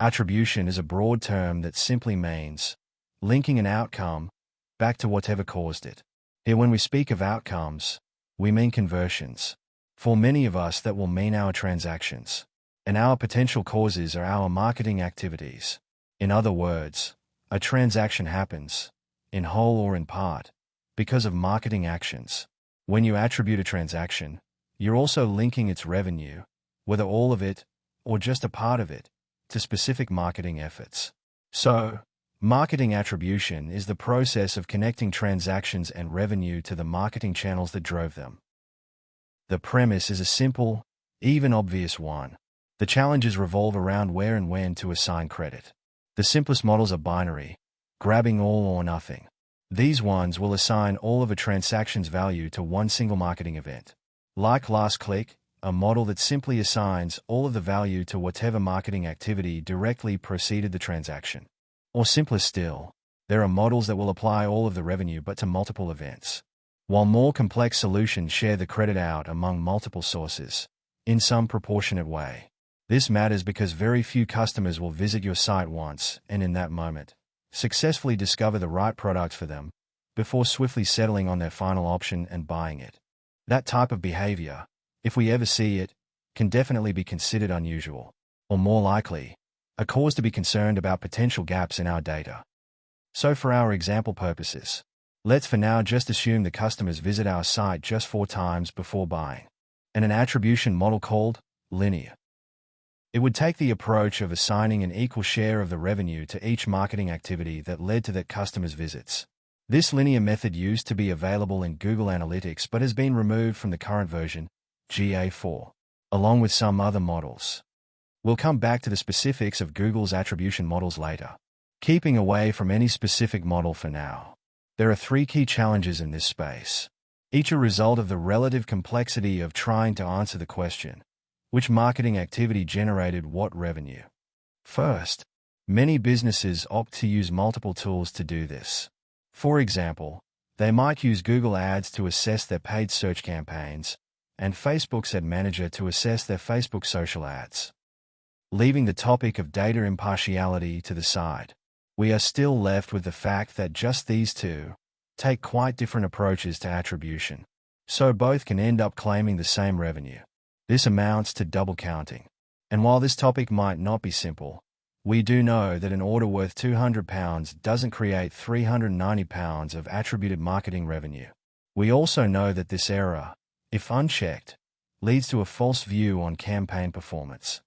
Attribution is a broad term that simply means linking an outcome back to whatever caused it. Here, when we speak of outcomes, we mean conversions. For many of us, that will mean our transactions. And our potential causes are our marketing activities. In other words, a transaction happens, in whole or in part, because of marketing actions. When you attribute a transaction, you're also linking its revenue, whether all of it or just a part of it, to specific marketing efforts. So, marketing attribution is the process of connecting transactions and revenue to the marketing channels that drove them. The premise is a simple, even obvious one. The challenges revolve around where and when to assign credit. The simplest models are binary, grabbing all or nothing. These ones will assign all of a transaction's value to one single marketing event. Like last click, a model that simply assigns all of the value to whatever marketing activity directly preceded the transaction. Or simpler still, there are models that will apply all of the revenue but to multiple events. While more complex solutions share the credit out among multiple sources, in some proportionate way. This matters because very few customers will visit your site once and in that moment, successfully discover the right product for them, before swiftly settling on their final option and buying it. That type of behavior, if we ever see it, can definitely be considered unusual, or more likely, a cause to be concerned about potential gaps in our data. So for our example purposes, let's for now just assume the customers visit our site just 4 times before buying, and an attribution model called linear. It would take the approach of assigning an equal share of the revenue to each marketing activity that led to that customer's visits. This linear method used to be available in Google Analytics but has been removed from the current version, GA4, along with some other models. We'll come back to the specifics of Google's attribution models later. Keeping away from any specific model for now, there are 3 key challenges in this space, each a result of the relative complexity of trying to answer the question, which marketing activity generated what revenue? First, many businesses opt to use multiple tools to do this. For example, they might use Google Ads to assess their paid search campaigns, and Facebook's Ad Manager to assess their Facebook social ads. Leaving the topic of data impartiality to the side, we are still left with the fact that just these two take quite different approaches to attribution, so both can end up claiming the same revenue. This amounts to double counting. And while this topic might not be simple, we do know that an order worth £200 doesn't create £390 of attributed marketing revenue. We also know that this error, if unchecked, leads to a false view on campaign performance.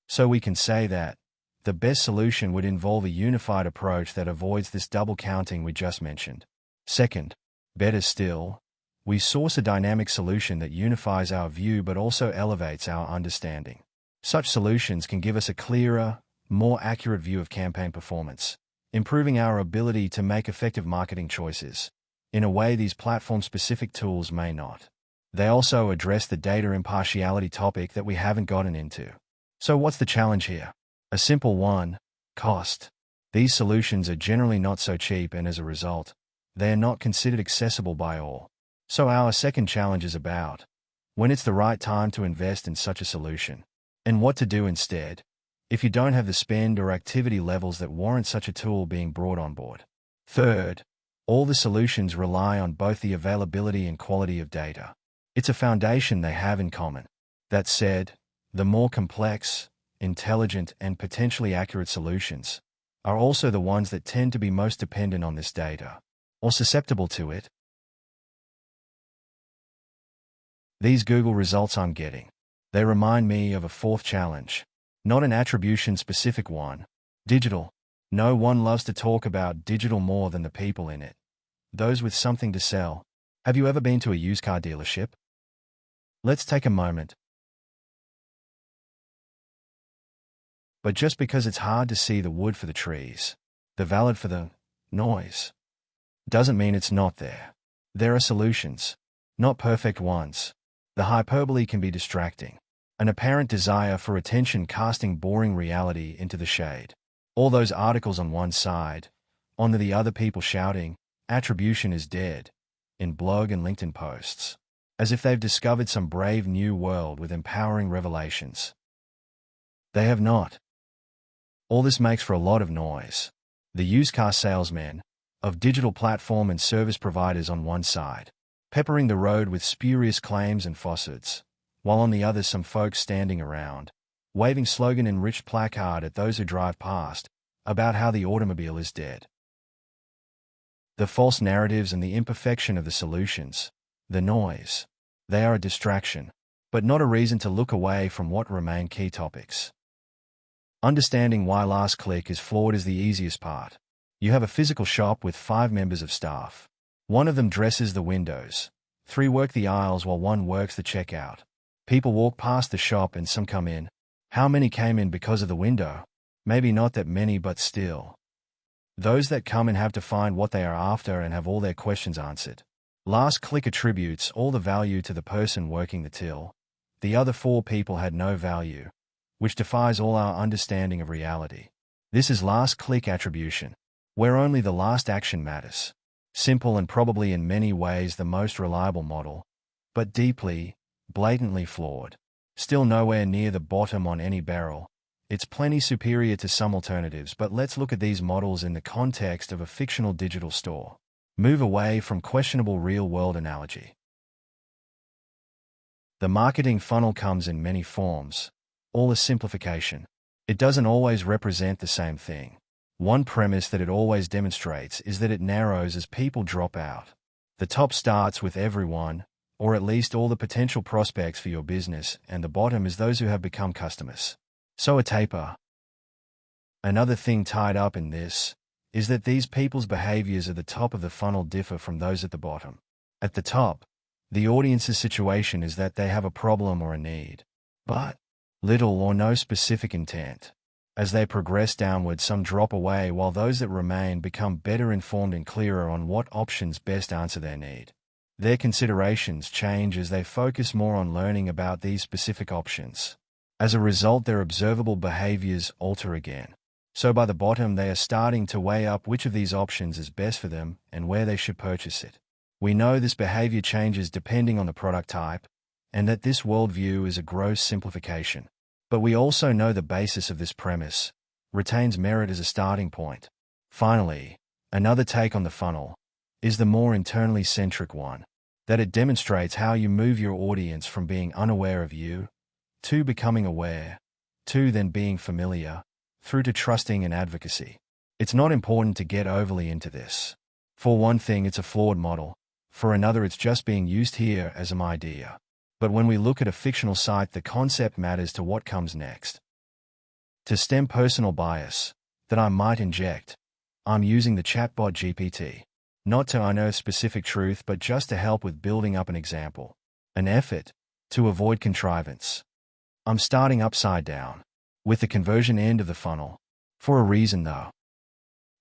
So we can say that the best solution would involve a unified approach that avoids this double counting we just mentioned. Second, better still, we source a dynamic solution that unifies our view but also elevates our understanding. Such solutions can give us a clearer, more accurate view of campaign performance, improving our ability to make effective marketing choices, in a way these platform-specific tools may not. They also address the data impartiality topic that we haven't gotten into. So what's the challenge here? A simple one: cost. These solutions are generally not so cheap, and as a result, they are not considered accessible by all. So our second challenge is about when it's the right time to invest in such a solution, and what to do instead if you don't have the spend or activity levels that warrant such a tool being brought on board. Third, all the solutions rely on both the availability and quality of data. It's a foundation they have in common. That said, the more complex, intelligent, and potentially accurate solutions are also the ones that tend to be most dependent on this data, or susceptible to it. These Google results I'm getting, they remind me of a fourth challenge, not an attribution-specific one. Digital. No one loves to talk about digital more than the people in it, those with something to sell. Have you ever been to a used car dealership? Let's take a moment. But just because it's hard to see the wood for the trees, the valid for the noise, doesn't mean it's not there. There are solutions, not perfect ones. The hyperbole can be distracting, an apparent desire for attention casting boring reality into the shade. All those articles on one side, on the other people shouting, attribution is dead, in blog and LinkedIn posts, as if they've discovered some brave new world with empowering revelations. They have not. All this makes for a lot of noise. The used car salesmen of digital platform and service providers on one side, peppering the road with spurious claims and falsehoods, while on the other some folks standing around, waving slogan-enriched placard at those who drive past, about how the automobile is dead. The false narratives and the imperfection of the solutions, the noise, they are a distraction, but not a reason to look away from what remain key topics. Understanding why last click is flawed is the easiest part. You have a physical shop with 5 members of staff. One of them dresses the windows, 3 work the aisles while 1 works the checkout. People walk past the shop and some come in. How many came in because of the window? Maybe not that many, but still. Those that come in have to find what they are after and have all their questions answered. Last click attributes all the value to the person working the till. The other 4 people had no value, which defies all our understanding of reality. This is last click attribution, where only the last action matters. Simple and probably in many ways the most reliable model, but deeply, blatantly flawed. Still nowhere near the bottom on any barrel. It's plenty superior to some alternatives, but let's look at these models in the context of a fictional digital store. Move away from questionable real-world analogy. The marketing funnel comes in many forms, all a simplification. It doesn't always represent the same thing. One premise that it always demonstrates is that it narrows as people drop out. The top starts with everyone, or at least all the potential prospects for your business, and the bottom is those who have become customers. So a taper. Another thing tied up in this is that these people's behaviors at the top of the funnel differ from those at the bottom. At the top, the audience's situation is that they have a problem or a need, but little or no specific intent. As they progress downward, some drop away while those that remain become better informed and clearer on what options best answer their need. Their considerations change as they focus more on learning about these specific options. As a result, their observable behaviors alter again. So by the bottom, they are starting to weigh up which of these options is best for them and where they should purchase it. We know this behavior changes depending on the product type, and that this worldview is a gross simplification. But we also know the basis of this premise retains merit as a starting point. Finally, another take on the funnel is the more internally centric one, that it demonstrates how you move your audience from being unaware of you, to becoming aware, to then being familiar, through to trusting and advocacy. It's not important to get overly into this. For one thing, it's a flawed model. For another, it's just being used here as an idea. But when we look at a fictional site, the concept matters to what comes next. To stem personal bias that I might inject, I'm using the chatbot GPT. Not to unearth specific truth, but just to help with building up an example. An effort to avoid contrivance. I'm starting upside down, with the conversion end of the funnel. For a reason though.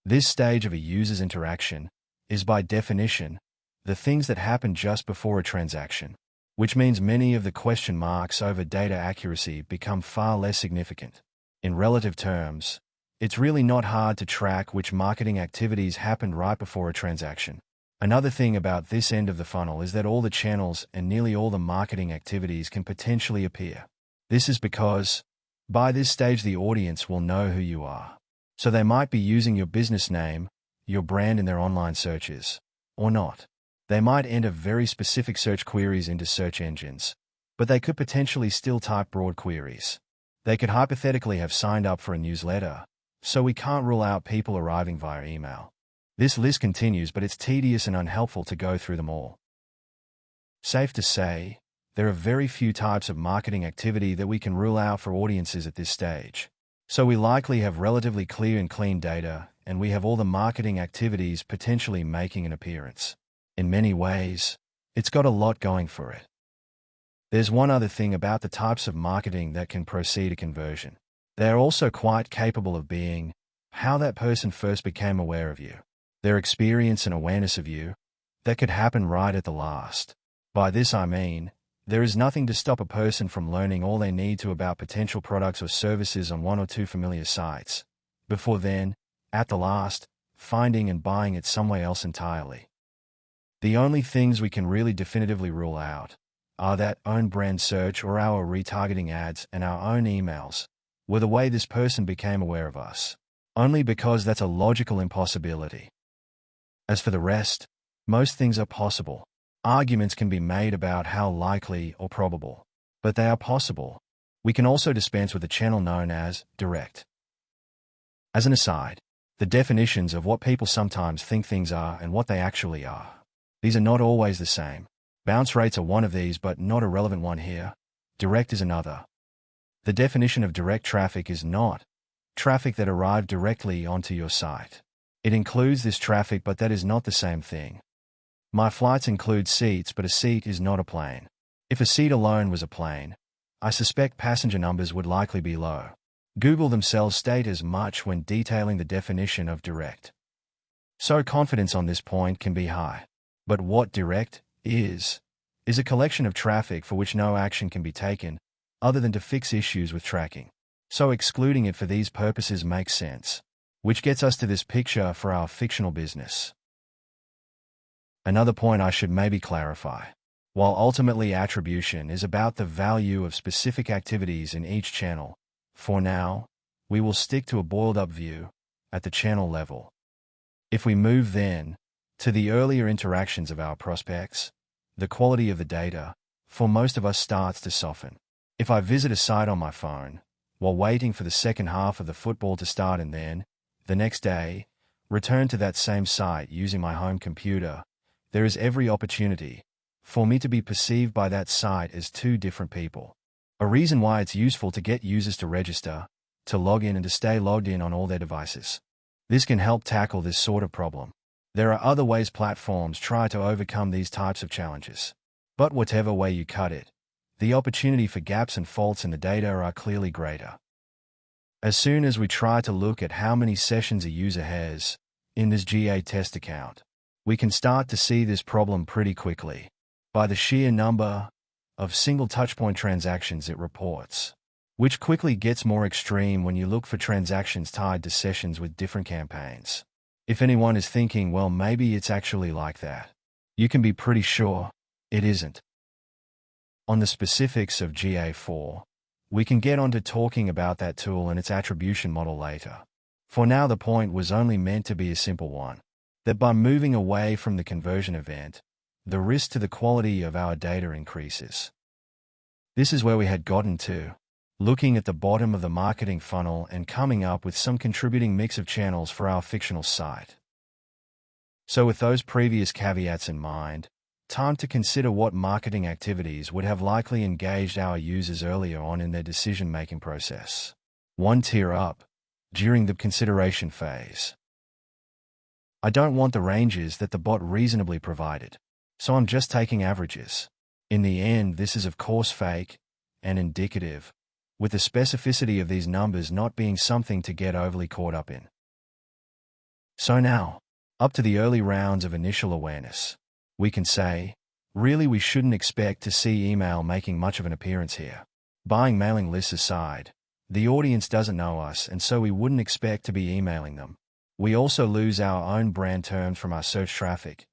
This stage of a user's interaction is by definition the things that happen just before a transaction, which means many of the question marks over data accuracy become far less significant. In relative terms, it's really not hard to track which marketing activities happened right before a transaction. Another thing about this end of the funnel is that all the channels and nearly all the marketing activities can potentially appear. This is because, by this stage, the audience will know who you are. So they might be using your business name, your brand in their online searches, or not. They might enter very specific search queries into search engines, but they could potentially still type broad queries. They could hypothetically have signed up for a newsletter, so we can't rule out people arriving via email. This list continues, but it's tedious and unhelpful to go through them all. Safe to say, there are very few types of marketing activity that we can rule out for audiences at this stage. So we likely have relatively clear and clean data, and we have all the marketing activities potentially making an appearance. In many ways, it's got a lot going for it. There's one other thing about the types of marketing that can proceed a conversion. They are also quite capable of being how that person first became aware of you, their experience and awareness of you, that could happen right at the last. By this I mean, there is nothing to stop a person from learning all they need to about potential products or services on 1 or 2 familiar sites, before then, at the last, finding and buying it somewhere else entirely. The only things we can really definitively rule out are that own brand search or our retargeting ads and our own emails, were the way this person became aware of us. Only because that's a logical impossibility. As for the rest, most things are possible. Arguments can be made about how likely or probable, but they are possible. We can also dispense with a channel known as direct. As an aside, the definitions of what people sometimes think things are and what they actually are. These are not always the same. Bounce rates are one of these, but not a relevant one here. Direct is another. The definition of direct traffic is not traffic that arrived directly onto your site. It includes this traffic, but that is not the same thing. My flights include seats, but a seat is not a plane. If a seat alone was a plane, I suspect passenger numbers would likely be low. Google themselves state as much when detailing the definition of direct. So confidence on this point can be high. But what direct is a collection of traffic for which no action can be taken other than to fix issues with tracking. So excluding it for these purposes makes sense. Which gets us to this picture for our fictional business. Another point I should maybe clarify. While ultimately attribution is about the value of specific activities in each channel, for now, we will stick to a boiled-up view at the channel level. If we move then to the earlier interactions of our prospects, the quality of the data, for most of us, starts to soften. If I visit a site on my phone, while waiting for the second half of the football to start and then, the next day, return to that same site using my home computer, there is every opportunity for me to be perceived by that site as two different people. A reason why it's useful to get users to register, to log in and to stay logged in on all their devices. This can help tackle this sort of problem. There are other ways platforms try to overcome these types of challenges. But whatever way you cut it, the opportunity for gaps and faults in the data are clearly greater. As soon as we try to look at how many sessions a user has in this GA test account, we can start to see this problem pretty quickly by the sheer number of single touchpoint transactions it reports, which quickly gets more extreme when you look for transactions tied to sessions with different campaigns. If anyone is thinking, well, maybe it's actually like that, you can be pretty sure it isn't. On the specifics of GA4, we can get onto talking about that tool and its attribution model later. For now, the point was only meant to be a simple one, that by moving away from the conversion event, the risk to the quality of our data increases. This is where we had gotten to, looking at the bottom of the marketing funnel and coming up with some contributing mix of channels for our fictional site. So with those previous caveats in mind, time to consider what marketing activities would have likely engaged our users earlier on in their decision-making process. One tier up, during the consideration phase. I don't want the ranges that the bot reasonably provided, so I'm just taking averages. In the end, this is of course fake and indicative, with the specificity of these numbers not being something to get overly caught up in. So now, up to the early rounds of initial awareness, we can say, really we shouldn't expect to see email making much of an appearance here. Buying mailing lists aside, the audience doesn't know us, and so we wouldn't expect to be emailing them. We also lose our own brand terms from our search traffic.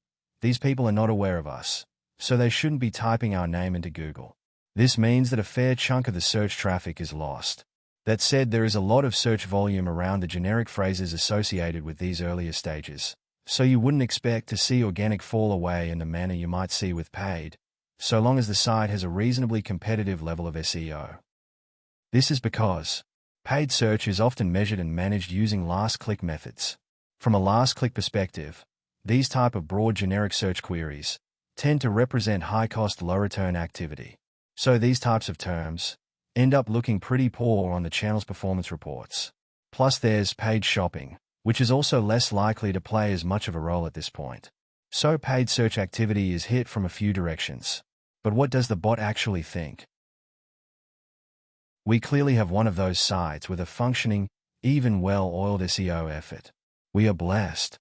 These people are not aware of us, so they shouldn't be typing our name into Google. This means that a fair chunk of the search traffic is lost. That said, there is a lot of search volume around the generic phrases associated with these earlier stages, so you wouldn't expect to see organic fall away in the manner you might see with paid, so long as the site has a reasonably competitive level of SEO. This is because paid search is often measured and managed using last-click methods. From a last-click perspective, these type of broad generic search queries tend to represent high-cost, low-return activity. So these types of terms end up looking pretty poor on the channel's performance reports. Plus there's paid shopping, which is also less likely to play as much of a role at this point. So paid search activity is hit from a few directions. But what does the bot actually think? We clearly have one of those sites with a functioning, even well-oiled SEO effort. We are blessed.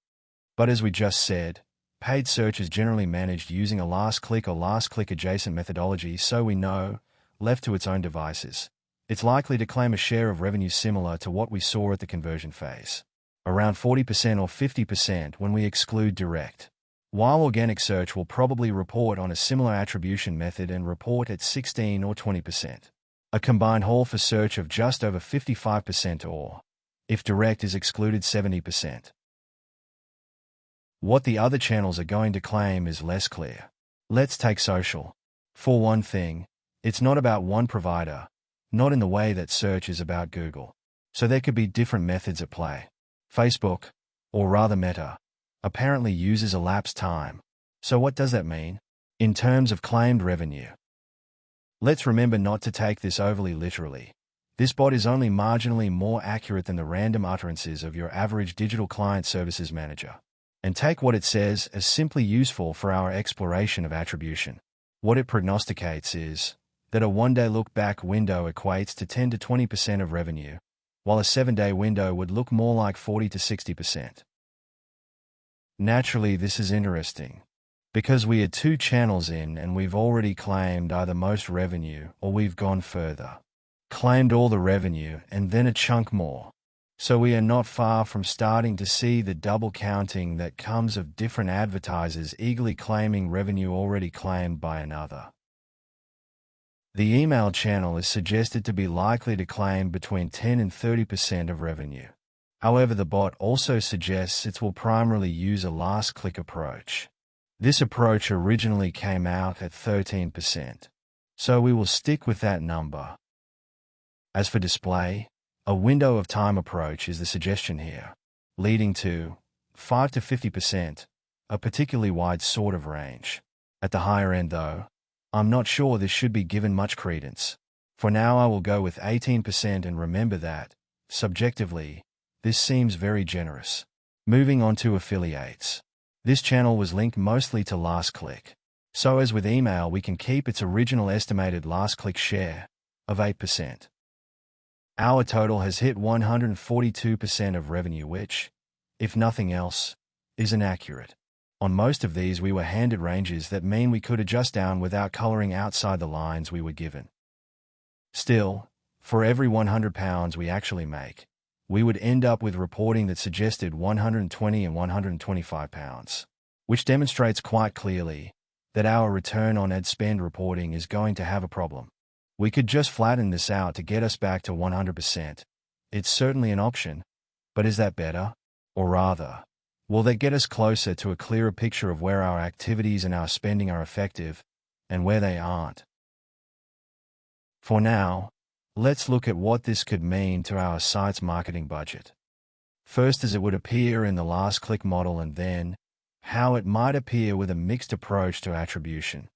But as we just said, paid search is generally managed using a last-click or last-click adjacent methodology, so we know, left to its own devices, it's likely to claim a share of revenue similar to what we saw at the conversion phase, around 40% or 50% when we exclude direct. While organic search will probably report on a similar attribution method and report at 16 or 20%. A combined haul for search of just over 55%, or, if direct is excluded, 70%. What the other channels are going to claim is less clear. Let's take social. For one thing, it's not about one provider, not in the way that search is about Google. So there could be different methods at play. Facebook, or rather Meta, apparently uses elapsed time. So what does that mean? In terms of claimed revenue. Let's remember not to take this overly literally. This bot is only marginally more accurate than the random utterances of your average digital client services manager. And take what it says as simply useful for our exploration of attribution. What it prognosticates is that a one-day look-back window equates to 10 to 20% of revenue, while a 7-day window would look more like 40 to 60%. Naturally, this is interesting, because we are 2 channels in and we've already claimed either most revenue or we've gone further. Claimed all the revenue and then a chunk more. So we are not far from starting to see the double counting that comes of different advertisers eagerly claiming revenue already claimed by another. The email channel is suggested to be likely to claim between 10 and 30% of revenue. However, the bot also suggests it will primarily use a last-click approach. This approach originally came out at 13%, so we will stick with that number. As for display, a window of time approach is the suggestion here, leading to 5 to 50%, a particularly wide sort of range. At the higher end though, I'm not sure this should be given much credence. For now I will go with 18% and remember that, subjectively, this seems very generous. Moving on to affiliates. This channel was linked mostly to last click. So as with email, we can keep its original estimated last click share of 8%. Our total has hit 142% of revenue, which, if nothing else, is inaccurate. On most of these we were handed ranges that mean we could adjust down without coloring outside the lines we were given. Still, for every £100 we actually make, we would end up with reporting that suggested £120 and £125, which demonstrates quite clearly that our return on ad spend reporting is going to have a problem. We could just flatten this out to get us back to 100%. It's certainly an option, but is that better? Or rather, will that get us closer to a clearer picture of where our activities and our spending are effective and where they aren't? For now, let's look at what this could mean to our site's marketing budget. First, as it would appear in the last click model, and then how it might appear with a mixed approach to attribution.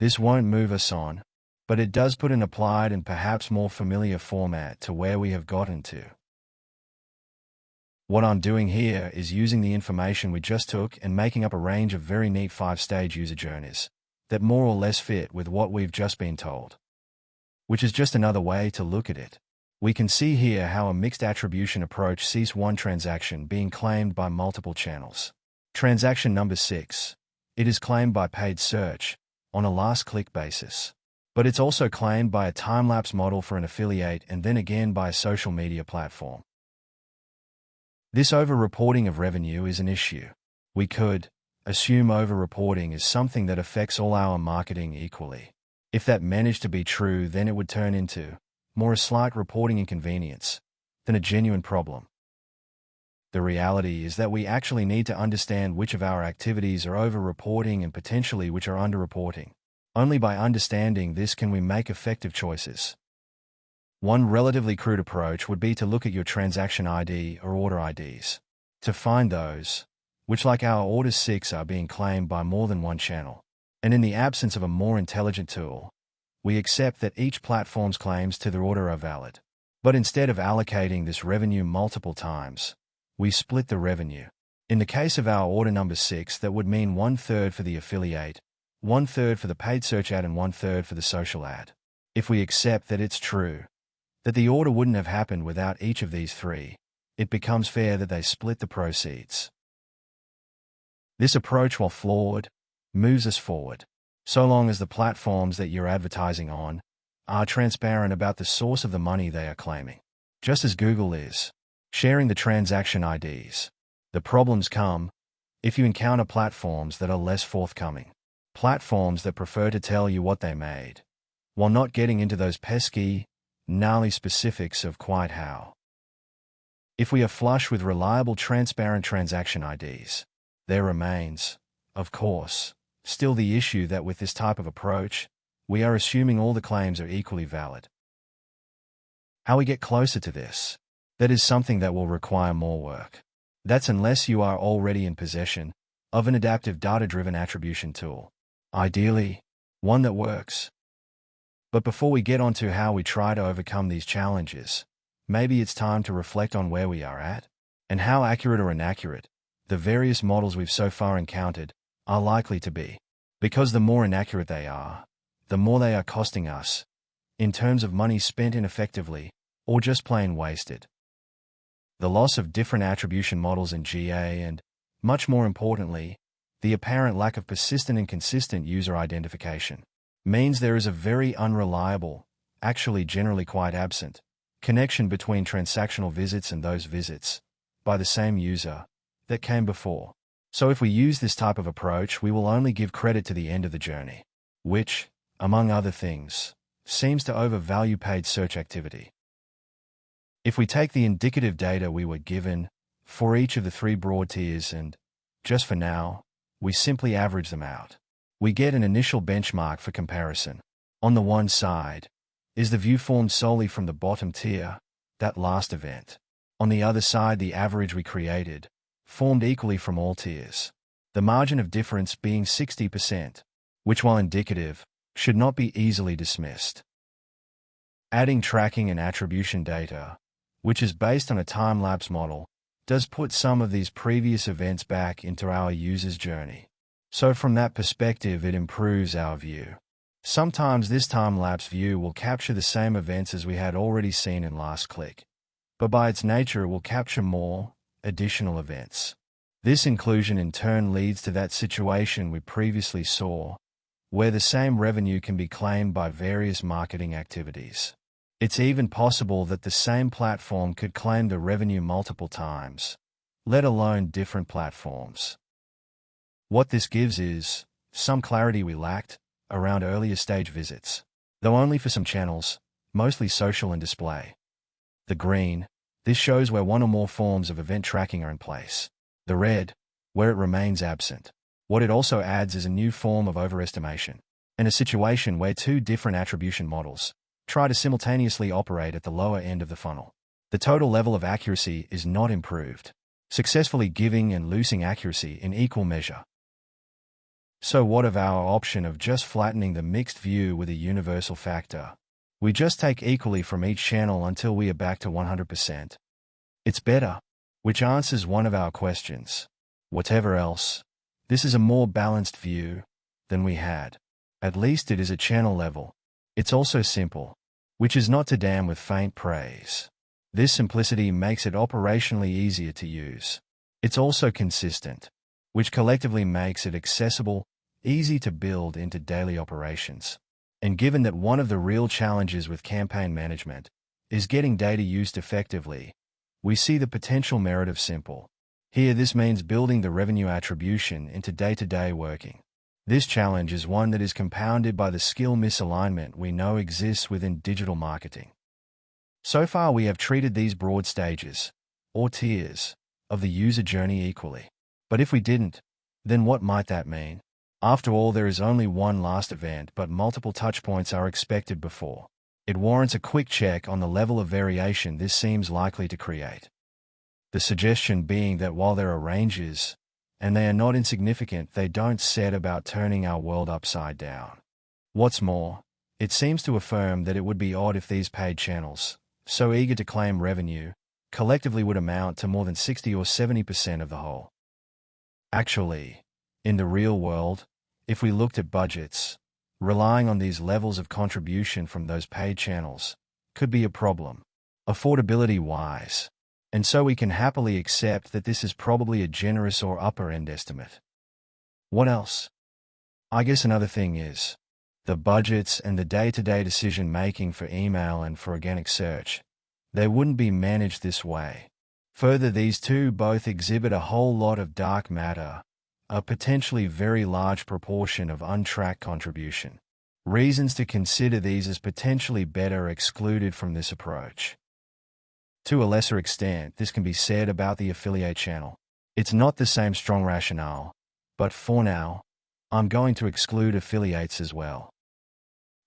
This won't move us on, but it does put an applied and perhaps more familiar format to where we have gotten to. What I'm doing here is using the information we just took and making up a range of very neat 5-stage user journeys that more or less fit with what we've just been told. Which is just another way to look at it. We can see here how a mixed attribution approach sees one transaction being claimed by multiple channels. Transaction number 6. It is claimed by paid search, on a last-click basis. But it's also claimed by a time-lapse model for an affiliate and then again by a social media platform. This over-reporting of revenue is an issue. We could assume over-reporting is something that affects all our marketing equally. If that managed to be true, then it would turn into more a slight reporting inconvenience than a genuine problem. The reality is that we actually need to understand which of our activities are over-reporting and potentially which are under-reporting. Only by understanding this can we make effective choices. One relatively crude approach would be to look at your transaction ID or order IDs. To find those, which like our order 6 are being claimed by more than one channel. And in the absence of a more intelligent tool, we accept that each platform's claims to their order are valid. But instead of allocating this revenue multiple times, we split the revenue. In the case of our order number 6, that would mean 1/3 for the affiliate, 1/3 for the paid search ad, and 1/3 for the social ad. If we accept that it's true, that the order wouldn't have happened without each of these 3, it becomes fair that they split the proceeds. This approach, while flawed, moves us forward, so long as the platforms that you're advertising on are transparent about the source of the money they are claiming, just as Google is, sharing the transaction IDs. The problems come if you encounter platforms that are less forthcoming, platforms that prefer to tell you what they made, while not getting into those pesky, gnarly specifics of quite how. If we are flush with reliable, transparent transaction IDs, there remains, of course, still the issue that with this type of approach, we are assuming all the claims are equally valid. How we get closer to this? That is something that will require more work. That's unless you are already in possession of an adaptive data-driven attribution tool. Ideally, one that works. But before we get onto how we try to overcome these challenges, maybe it's time to reflect on where we are at, and how accurate or inaccurate the various models we've so far encountered are likely to be. Because the more inaccurate they are, the more they are costing us, in terms of money spent ineffectively, or just plain wasted. The loss of different attribution models in GA and, much more importantly, the apparent lack of persistent and consistent user identification, means there is a very unreliable, actually generally quite absent, connection between transactional visits and those visits, by the same user, that came before. So if we use this type of approach, we will only give credit to the end of the journey, which, among other things, seems to overvalue paid search activity. If we take the indicative data we were given for each of the three broad tiers and, just for now, we simply average them out, we get an initial benchmark for comparison. On the one side is the view formed solely from the bottom tier, that last event. On the other side, the average we created, formed equally from all tiers. The margin of difference being 60%, which, while indicative, should not be easily dismissed. Adding tracking and attribution data, which is based on a time-lapse model, does put some of these previous events back into our user's journey. So from that perspective, it improves our view. Sometimes this time-lapse view will capture the same events as we had already seen in last click, but by its nature it will capture more, additional events. This inclusion in turn leads to that situation we previously saw, where the same revenue can be claimed by various marketing activities. It's even possible that the same platform could claim the revenue multiple times, let alone different platforms. What this gives is some clarity we lacked around earlier stage visits, though only for some channels, mostly social and display. The green, this shows where one or more forms of event tracking are in place. The red, where it remains absent. What it also adds is a new form of overestimation, and a situation where two different attribution models try to simultaneously operate at the lower end of the funnel. The total level of accuracy is not improved, successfully giving and losing accuracy in equal measure. So what of our option of just flattening the mixed view with a universal factor? We just take equally from each channel until we are back to 100%. It's better, which answers one of our questions. Whatever else, this is a more balanced view than we had. At least it is at channel level. It's also simple, which is not to damn with faint praise. This simplicity makes it operationally easier to use. It's also consistent, which collectively makes it accessible, easy to build into daily operations. And given that one of the real challenges with campaign management is getting data used effectively, we see the potential merit of simple. Here this means building the revenue attribution into day-to-day working. This challenge is one that is compounded by the skill misalignment we know exists within digital marketing. So far we have treated these broad stages, or tiers, of the user journey equally. But if we didn't, then what might that mean? After all, there is only one last event, but multiple touchpoints are expected before. It warrants a quick check on the level of variation this seems likely to create. The suggestion being that while there are ranges, and they are not insignificant, they don't set about turning our world upside down. What's more, it seems to affirm that it would be odd if these paid channels, so eager to claim revenue, collectively would amount to more than 60 or 70% of the whole. Actually, in the real world, if we looked at budgets, relying on these levels of contribution from those paid channels could be a problem, affordability-wise. And so we can happily accept that this is probably a generous or upper-end estimate. What else? I guess another thing is the budgets and the day-to-day decision-making for email and for organic search. They wouldn't be managed this way. Further, these two both exhibit a whole lot of dark matter, a potentially very large proportion of untracked contribution. Reasons to consider these as potentially better excluded from this approach. To a lesser extent, this can be said about the affiliate channel. It's not the same strong rationale, but for now, I'm going to exclude affiliates as well.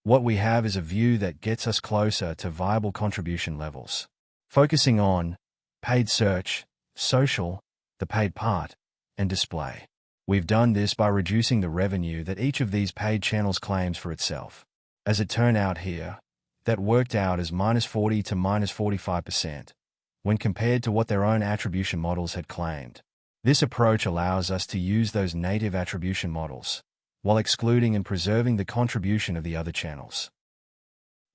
What we have is a view that gets us closer to viable contribution levels. Focusing on paid search, social, the paid part, and display. We've done this by reducing the revenue that each of these paid channels claims for itself. As it turned out here, that worked out as -40 to -45% when compared to what their own attribution models had claimed. This approach allows us to use those native attribution models, while excluding and preserving the contribution of the other channels.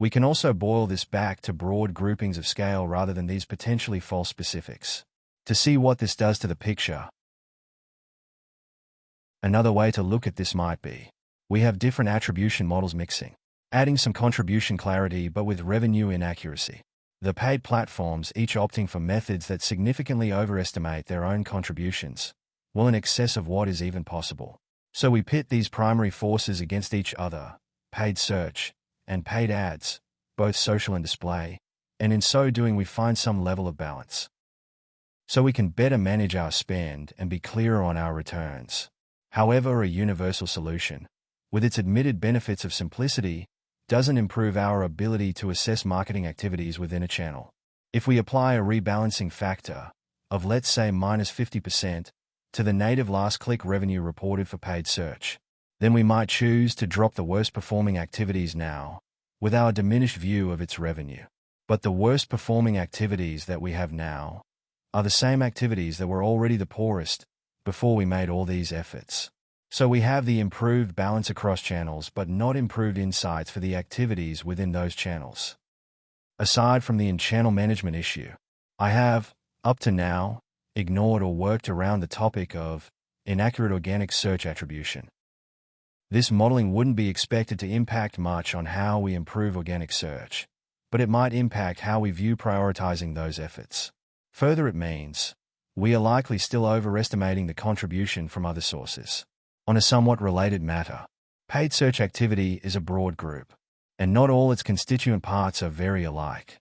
We can also boil this back to broad groupings of scale rather than these potentially false specifics. To see what this does to the picture, another way to look at this might be, we have different attribution models mixing, adding some contribution clarity but with revenue inaccuracy. The paid platforms each opting for methods that significantly overestimate their own contributions, well in excess of what is even possible. So we pit these primary forces against each other, paid search and paid ads, both social and display, and in so doing we find some level of balance. So we can better manage our spend and be clearer on our returns. However, a universal solution, with its admitted benefits of simplicity, doesn't improve our ability to assess marketing activities within a channel. If we apply a rebalancing factor of, let's say, -50%, to the native last-click revenue reported for paid search, then we might choose to drop the worst-performing activities now, with our diminished view of its revenue. But the worst-performing activities that we have now are the same activities that were already the poorest before we made all these efforts. So we have the improved balance across channels but not improved insights for the activities within those channels. Aside from the in-channel management issue, I have, up to now, ignored or worked around the topic of inaccurate organic search attribution. This modeling wouldn't be expected to impact much on how we improve organic search, but it might impact how we view prioritizing those efforts. Further, it means we are likely still overestimating the contribution from other sources. On a somewhat related matter, paid search activity is a broad group, and not all its constituent parts are very alike.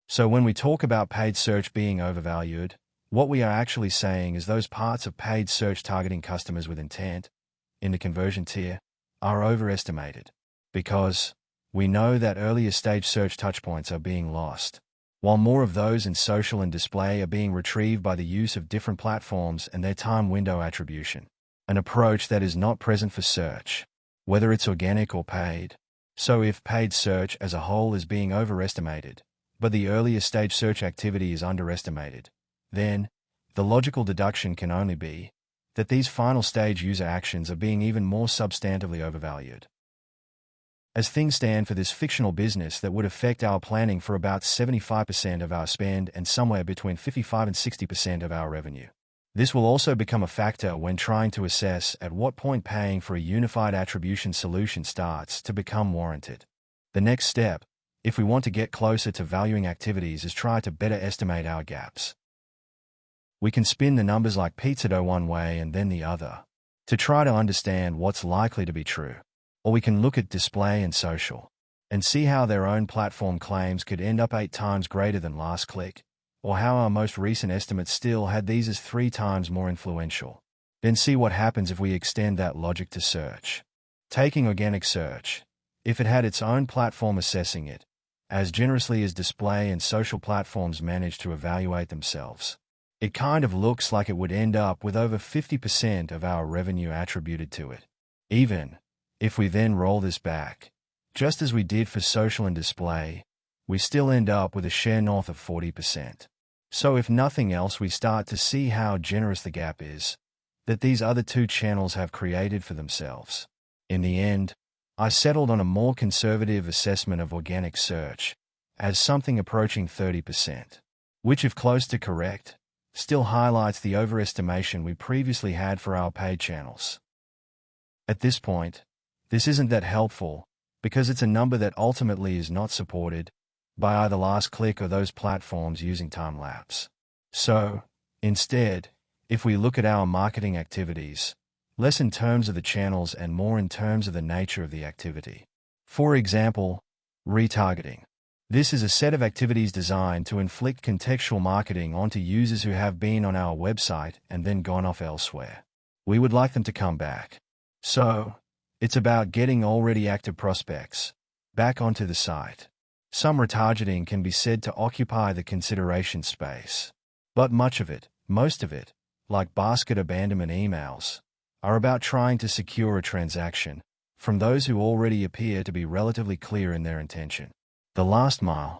So when we talk about paid search being overvalued, what we are actually saying is those parts of paid search targeting customers with intent, in the conversion tier, are overestimated, because we know that earlier stage search touchpoints are being lost, while more of those in social and display are being retrieved by the use of different platforms and their time window attribution, an approach that is not present for search, whether it's organic or paid. So if paid search as a whole is being overestimated, but the earlier stage search activity is underestimated, then the logical deduction can only be that these final stage user actions are being even more substantively overvalued. As things stand for this fictional business that would affect our planning for about 75% of our spend and somewhere between 55 and 60% of our revenue. This will also become a factor when trying to assess at what point paying for a unified attribution solution starts to become warranted. The next step, if we want to get closer to valuing activities, is try to better estimate our gaps. We can spin the numbers like pizza dough one way and then the other, to try to understand what's likely to be true. Or we can look at display and social, and see how their own platform claims could end up 8 times greater than last click, or how our most recent estimates still had these as 3 times more influential. Then see what happens if we extend that logic to search. Taking organic search, if it had its own platform assessing it, as generously as display and social platforms manage to evaluate themselves, it kind of looks like it would end up with over 50% of our revenue attributed to it. Even if we then roll this back, just as we did for social and display, we still end up with a share north of 40%. So if nothing else, we start to see how generous the gap is that these other 2 channels have created for themselves. In the end, I settled on a more conservative assessment of organic search as something approaching 30%, which, if close to correct, still highlights the overestimation we previously had for our paid channels. At this point, this isn't that helpful because it's a number that ultimately is not supported by either last click or those platforms using time-lapse. So, instead, if we look at our marketing activities, less in terms of the channels and more in terms of the nature of the activity, For example, retargeting. This is a set of activities designed to inflict contextual marketing onto users who have been on our website and then gone off elsewhere. We would like them to come back. So, it's about getting already active prospects back onto the site. Some retargeting can be said to occupy the consideration space. But most of it, like basket abandonment emails, are about trying to secure a transaction from those who already appear to be relatively clear in their intention. The last mile.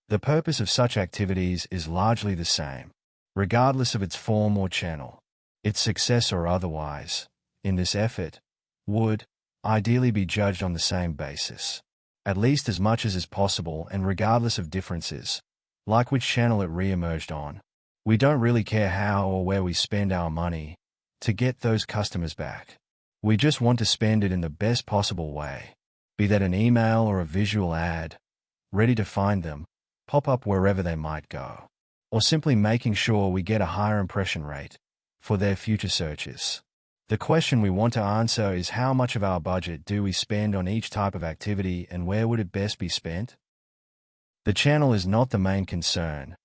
The purpose of such activities is largely the same, regardless of its form or channel. Its success or otherwise, in this effort, would ideally be judged on the same basis, at least as much as is possible and regardless of differences, like which channel it re-emerged on. We don't really care how or where we spend our money to get those customers back. We just want to spend it in the best possible way, be that an email or a visual ad, ready to find them, pop up wherever they might go, or simply making sure we get a higher impression rate for their future searches. The question we want to answer is how much of our budget do we spend on each type of activity and where would it best be spent? The channel is not the main concern,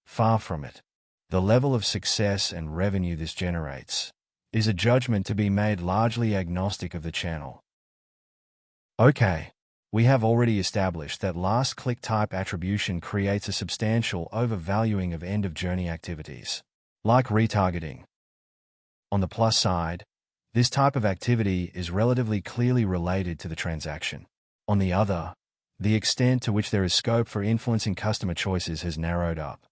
far from it. The level of success and revenue this generates is a judgment to be made largely agnostic of the channel. Okay, we have already established that last-click type attribution creates a substantial overvaluing of end-of-journey activities, like retargeting. On the plus side, this type of activity is relatively clearly related to the transaction. On the other, the extent to which there is scope for influencing customer choices has narrowed up.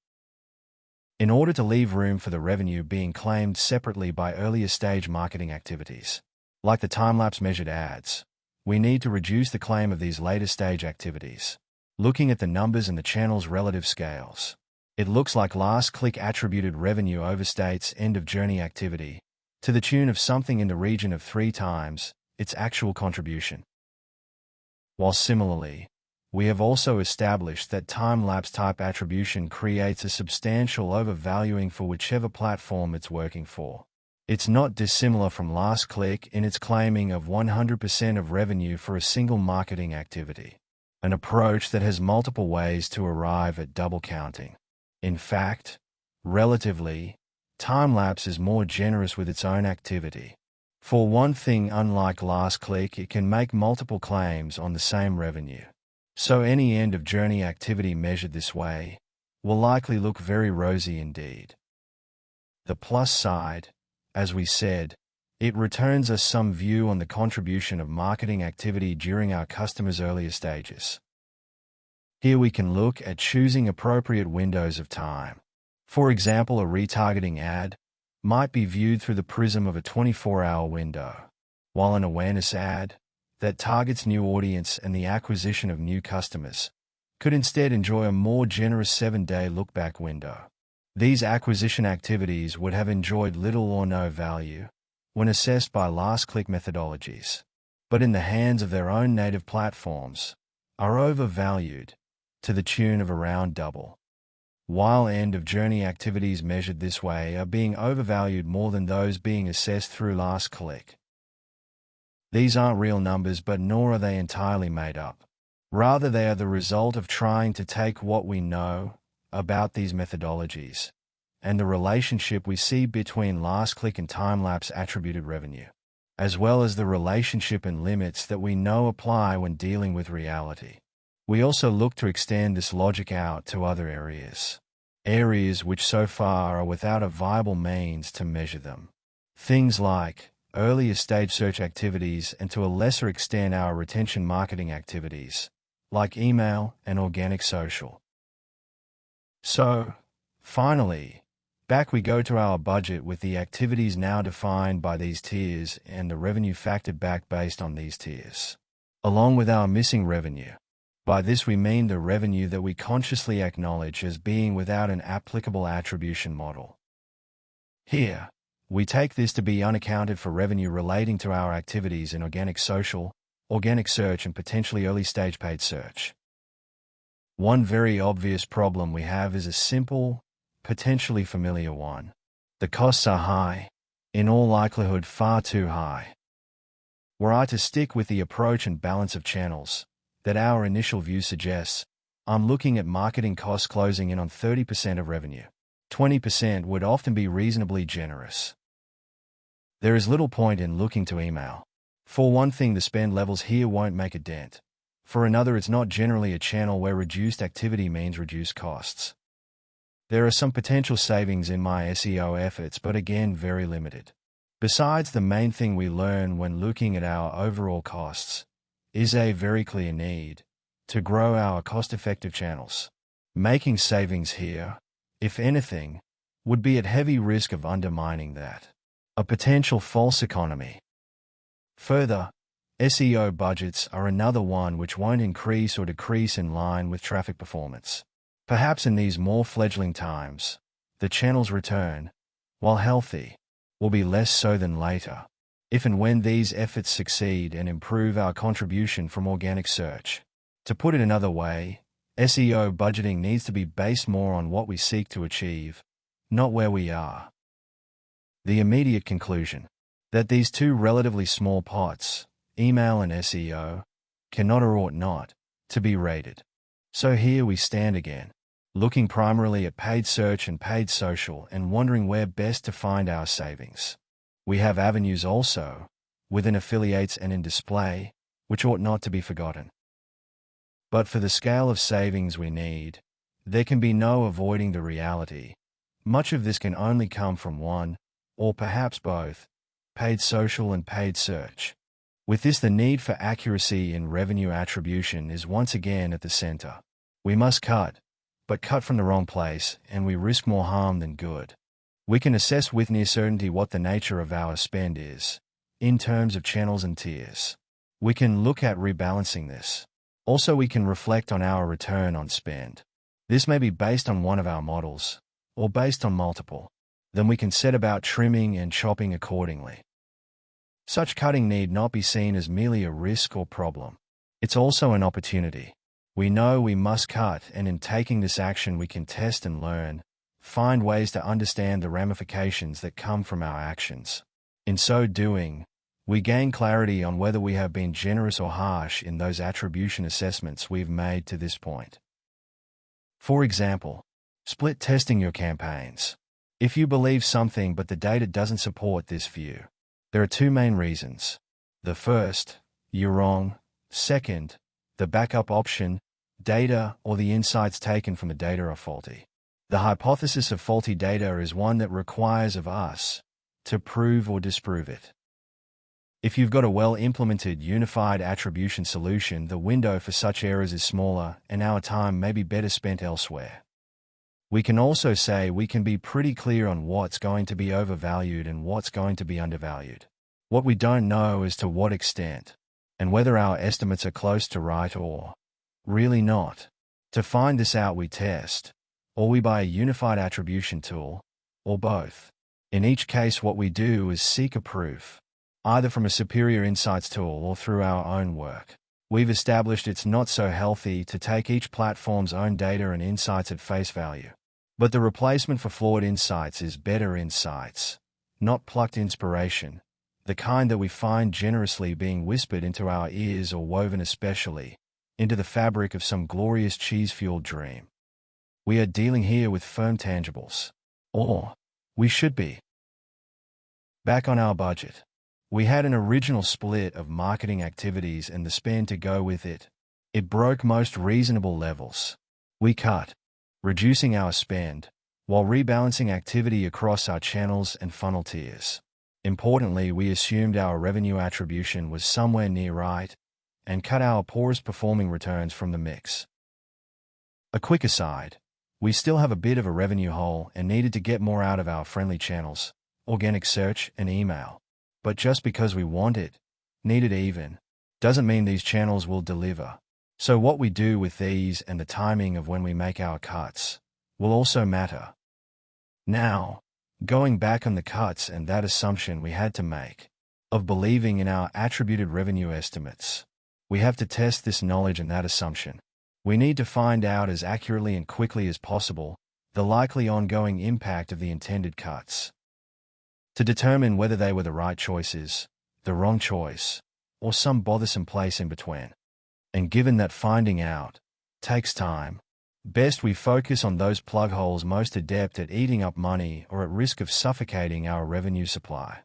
In order to leave room for the revenue being claimed separately by earlier stage marketing activities, like the time-lapse measured ads, we need to reduce the claim of these later stage activities. Looking at the numbers and the channel's relative scales, it looks like last-click attributed revenue overstates end-of-journey activity to the tune of something in the region of 3 times its actual contribution. While similarly, we have also established that time-lapse type attribution creates a substantial overvaluing for whichever platform it's working for. It's not dissimilar from last click in its claiming of 100% of revenue for a single marketing activity, an approach that has multiple ways to arrive at double counting. In fact, relatively, time-lapse is more generous with its own activity. For one thing, unlike last click, it can make multiple claims on the same revenue. So any end-of-journey activity measured this way will likely look very rosy indeed. The plus side, as we said, it returns us some view on the contribution of marketing activity during our customers' earlier stages. Here we can look at choosing appropriate windows of time. For example, a retargeting ad might be viewed through the prism of a 24-hour window, while an awareness ad that targets new audience and the acquisition of new customers could instead enjoy a more generous 7-day look-back window. These acquisition activities would have enjoyed little or no value when assessed by last-click methodologies, but in the hands of their own native platforms, are overvalued to the tune of around double. While end-of-journey activities measured this way are being overvalued more than those being assessed through last click. These aren't real numbers, but nor are they entirely made up. Rather, they are the result of trying to take what we know about these methodologies and the relationship we see between last click and time-lapse attributed revenue, as well as the relationship and limits that we know apply when dealing with reality. We also look to extend this logic out to other areas which so far are without a viable means to measure them. Things like earlier stage search activities and to a lesser extent our retention marketing activities, like email and organic social. So, finally, back we go to our budget with the activities now defined by these tiers and the revenue factored back based on these tiers, along with our missing revenue. By this we mean the revenue that we consciously acknowledge as being without an applicable attribution model. Here, we take this to be unaccounted for revenue relating to our activities in organic social, organic search, and potentially early-stage paid search. One very obvious problem we have is a simple, potentially familiar one. The costs are high, in all likelihood far too high. Were I to stick with the approach and balance of channels that our initial view suggests, I'm looking at marketing costs closing in on 30% of revenue. 20% would often be reasonably generous. There is little point in looking to email. For one thing, the spend levels here won't make a dent. For another, it's not generally a channel where reduced activity means reduced costs. There are some potential savings in my SEO efforts, but again, very limited. Besides, the main thing we learn when looking at our overall costs is a very clear need to grow our cost-effective channels. Making savings here, if anything, would be at heavy risk of undermining that. A potential false economy. Further, SEO budgets are another one which won't increase or decrease in line with traffic performance. Perhaps in these more fledgling times, the channel's return, while healthy, will be less so than later, if and when these efforts succeed and improve our contribution from organic search. To put it another way, SEO budgeting needs to be based more on what we seek to achieve, not where we are. The immediate conclusion that these two relatively small pots, email and SEO, cannot or ought not to be rated. So here we stand again, looking primarily at paid search and paid social and wondering where best to find our savings. We have avenues also, within affiliates and in display, which ought not to be forgotten. But for the scale of savings we need, there can be no avoiding the reality. Much of this can only come from one, or perhaps both, paid social and paid search. With this, the need for accuracy in revenue attribution is once again at the center. We must cut, but cut from the wrong place, and we risk more harm than good. We can assess with near certainty what the nature of our spend is, in terms of channels and tiers. We can look at rebalancing this. Also, we can reflect on our return on spend. This may be based on one of our models, or based on multiple. Then we can set about trimming and chopping accordingly. Such cutting need not be seen as merely a risk or problem. It's also an opportunity. We know we must cut, and in taking this action we can test and learn, find ways to understand the ramifications that come from our actions. In so doing, we gain clarity on whether we have been generous or harsh in those attribution assessments we've made to this point. For example, split testing your campaigns. If you believe something but the data doesn't support this view, there are two main reasons. The first, you're wrong. Second, the backup option, data, or the insights taken from the data are faulty. The hypothesis of faulty data is one that requires of us to prove or disprove it. If you've got a well-implemented unified attribution solution, the window for such errors is smaller and our time may be better spent elsewhere. We can also say we can be pretty clear on what's going to be overvalued and what's going to be undervalued. What we don't know is to what extent, and whether our estimates are close to right or really not. To find this out, we test, or we buy a unified attribution tool, or both. In each case, what we do is seek a proof, either from a superior insights tool or through our own work. We've established it's not so healthy to take each platform's own data and insights at face value. But the replacement for flawed insights is better insights, not plucked inspiration, the kind that we find generously being whispered into our ears or woven especially into the fabric of some glorious cheese-fueled dream. We are dealing here with firm tangibles. Or we should be. Back on our budget. We had an original split of marketing activities and the spend to go with it. It broke most reasonable levels. We cut, reducing our spend, while rebalancing activity across our channels and funnel tiers. Importantly, we assumed our revenue attribution was somewhere near right, and cut our poorest performing returns from the mix. A quick aside, we still have a bit of a revenue hole and needed to get more out of our friendly channels, organic search and email. But just because we want it, need it even, doesn't mean these channels will deliver. So what we do with these and the timing of when we make our cuts will also matter. Now, going back on the cuts and that assumption we had to make, of believing in our attributed revenue estimates, we have to test this knowledge and that assumption. We need to find out as accurately and quickly as possible the likely ongoing impact of the intended cuts, to determine whether they were the right choices, the wrong choice, or some bothersome place in between. And given that finding out takes time, best we focus on those plug holes most adept at eating up money or at risk of suffocating our revenue supply.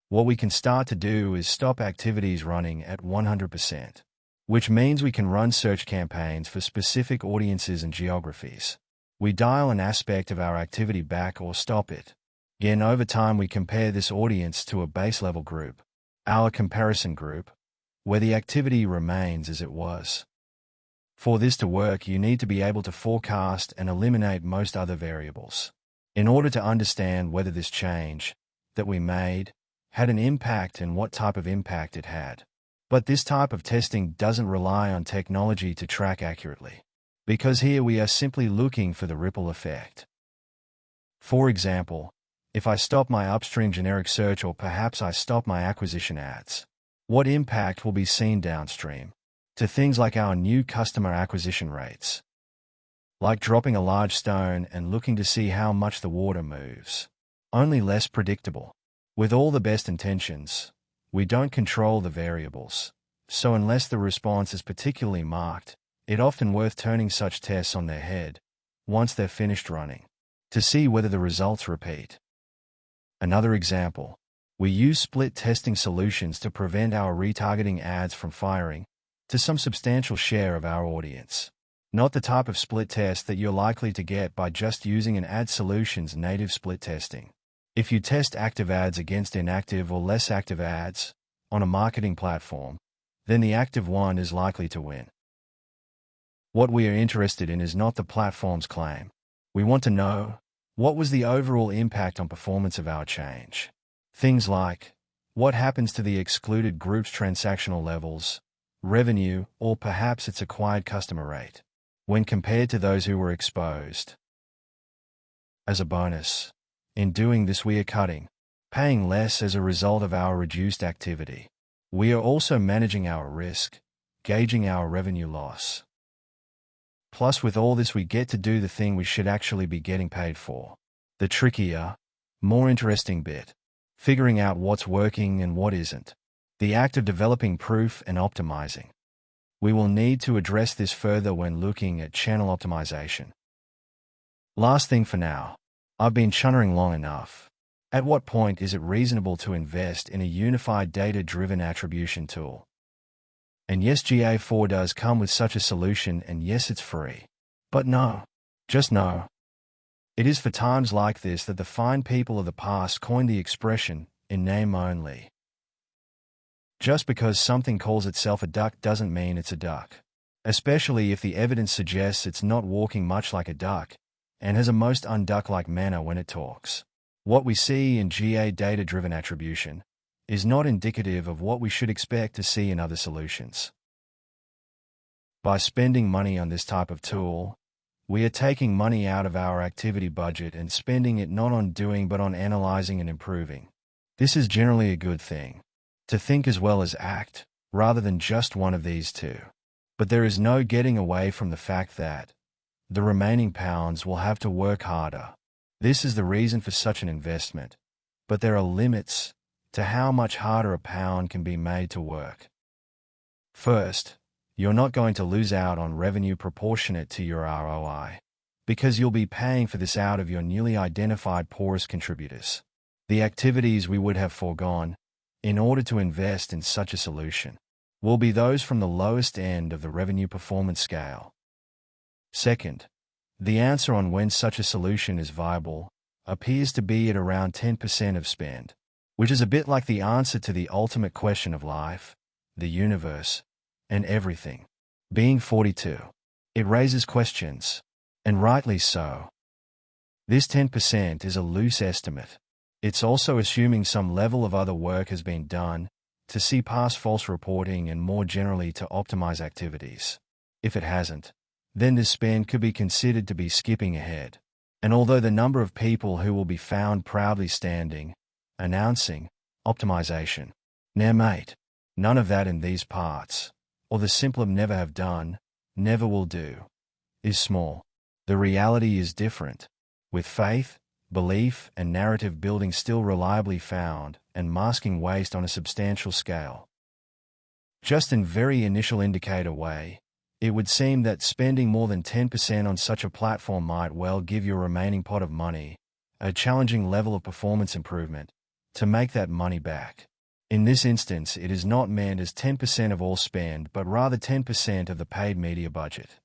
What we can start to do is stop activities running at 100%, which means we can run search campaigns for specific audiences and geographies. We dial an aspect of our activity back or stop it. Again, over time we compare this audience to a base level group, our comparison group, where the activity remains as it was. For this to work, you need to be able to forecast and eliminate most other variables in order to understand whether this change that we made had an impact and what type of impact it had. But this type of testing doesn't rely on technology to track accurately, because here we are simply looking for the ripple effect. For example, if I stop my upstream generic search or perhaps I stop my acquisition ads, what impact will be seen downstream to things like our new customer acquisition rates? Like dropping a large stone and looking to see how much the water moves. Only less predictable. With all the best intentions, we don't control the variables, so unless the response is particularly marked, it's often worth turning such tests on their head, once they're finished running, to see whether the results repeat. Another example, we use split testing solutions to prevent our retargeting ads from firing to some substantial share of our audience. Not the type of split test that you're likely to get by just using an ad solution's native split testing. If you test active ads against inactive or less active ads on a marketing platform, then the active one is likely to win. What we are interested in is not the platform's claim. We want to know, what was the overall impact on performance of our change? Things like, what happens to the excluded group's transactional levels, revenue, or perhaps its acquired customer rate, when compared to those who were exposed. As a bonus, in doing this we are paying less as a result of our reduced activity. We are also managing our risk, gauging our revenue loss. Plus, with all this we get to do the thing we should actually be getting paid for. The trickier, more interesting bit. Figuring out what's working and what isn't. The act of developing proof and optimizing. We will need to address this further when looking at channel optimization. Last thing for now. I've been chunnering long enough. At what point is it reasonable to invest in a unified data-driven attribution tool? And yes, GA4 does come with such a solution, and yes, it's free. But no. Just no. It is for times like this that the fine people of the past coined the expression, in name only. Just because something calls itself a duck doesn't mean it's a duck. Especially if the evidence suggests it's not walking much like a duck, and has a most unduck-like manner when it talks. What we see in GA data-driven attribution is not indicative of what we should expect to see in other solutions. By spending money on this type of tool, we are taking money out of our activity budget and spending it not on doing but on analyzing and improving. This is generally a good thing. To think as well as act, rather than just one of these two. But there is no getting away from the fact that the remaining pounds will have to work harder. This is the reason for such an investment, but there are limits to how much harder a pound can be made to work. First, you're not going to lose out on revenue proportionate to your ROI, because you'll be paying for this out of your newly identified poorest contributors. The activities we would have foregone, in order to invest in such a solution, will be those from the lowest end of the revenue performance scale. Second, the answer on when such a solution is viable appears to be at around 10% of spend, which is a bit like the answer to the ultimate question of life, the universe, and everything, being 42. It raises questions, and rightly so. This 10% is a loose estimate. It's also assuming some level of other work has been done to see past false reporting and more generally to optimize activities. If it hasn't, then this spend could be considered to be skipping ahead. And although the number of people who will be found proudly standing, announcing, optimization, nah mate, none of that in these parts, or the simpler never have done, never will do, is small. The reality is different, with faith, belief, and narrative building still reliably found and masking waste on a substantial scale. Just in very initial indicator way, it would seem that spending more than 10% on such a platform might well give your remaining pot of money a challenging level of performance improvement to make that money back. In this instance, it is not meant as 10% of all spend, but rather 10% of the paid media budget.